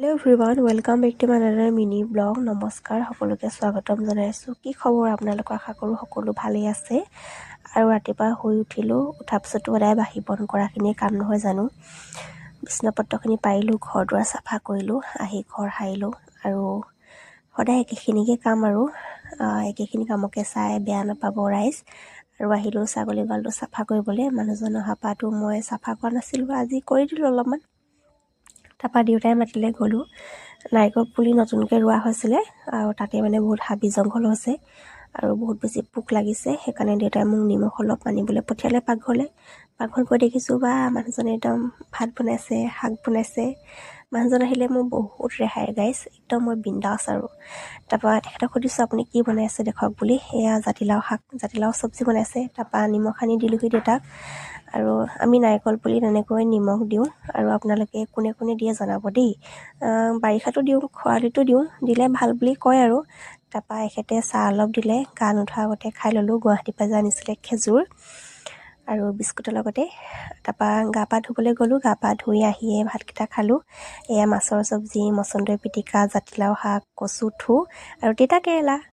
Hello' everyone, welcome back to my another mini blog. নমস্কাৰ, সকলোকে স্বাগতম জনাইছোঁ। কি খবৰ আপোনালোকৰ? আশা কৰোঁ সকলো ভালেই আছে। আৰু ৰাতিপুৱা শুই উঠিলোঁ। উঠাৰ পিছতো সদায় বাঢ়ি বন্ধ কৰাখিনিয়ে কাম নহয় জানো। বিছনাপত্ৰখিনি পাৰিলোঁ, ঘৰ দুৱাৰ চাফা কৰিলোঁ, আহি ঘৰ সাৰিলোঁ। আৰু সদায় একেখিনিকে কাম আৰু একেখিনি কামকে চাই বেয়া নাপাব ৰাইজ। আৰু আহিলোঁ ছাগলী গঁৰালটো চাফা কৰিবলৈ। মানুহজন অহা পৰাটো মই চাফা কৰা নাছিলোঁ, আজি কৰি দিলোঁ অলপমান। তাৰপৰা দেউতাই মাতিলে, গ'লোঁ। নাৰিকল পুলি নতুনকৈ ৰোৱা হৈছিলে আৰু তাতে মানে বহুত হাবি জংঘল হৈছে আৰু বহুত বেছি পোক লাগিছে। সেইকাৰণে দেউতাই মোক নিমখ অলপ আনিবলৈ পঠিয়ালে পাকঘৰলৈ। পাকঘৰত গৈ দেখিছোঁ বা মানুহজনে একদম ভাত বনাইছে, শাক বনাইছে। মানুহজন আহিলে মোৰ বহুত ৰেহাই গাইছ, একদম মই বিন্দাছ আৰু। তাৰপৰা তেখেতক সুধিছোঁ, আপুনি কি বনাইছে দেখুৱাওক বুলি। এয়া জাতিলাও শাক, জাতিলাও চব্জি বনাইছে। তাৰপৰা নিমখ আনি দিলোঁহি দেউতাক। আৰু আমি নাৰিকল পুলি তেনেকৈ নিমখ দিওঁ। আৰু আপোনালোকে কোনে কোনে দিয়ে জনাব দেই। বাৰিষাতো দিওঁ, খৰালিতো দিওঁ, দিলে ভাল বুলি কয় আৰু। তাৰপৰা এখেতে চাহ অলপ দিলে, গা নোধোৱাৰ আগতে খাই ল'লোঁ। গুৱাহাটীৰ পৰা যে আনিছিলে খেজুৰ আৰু বিস্কুটৰ লগতে। তাৰপৰা গা পা ধুবলৈ গ'লোঁ। গা পা ধুই আহিয়ে ভাতকেইটা খালোঁ। এয়া মাছৰ চব্জি, মচন্দৰী পিটিকা, জাতিলাও শাক, কচু থু আৰু তিতা কেৰেলা।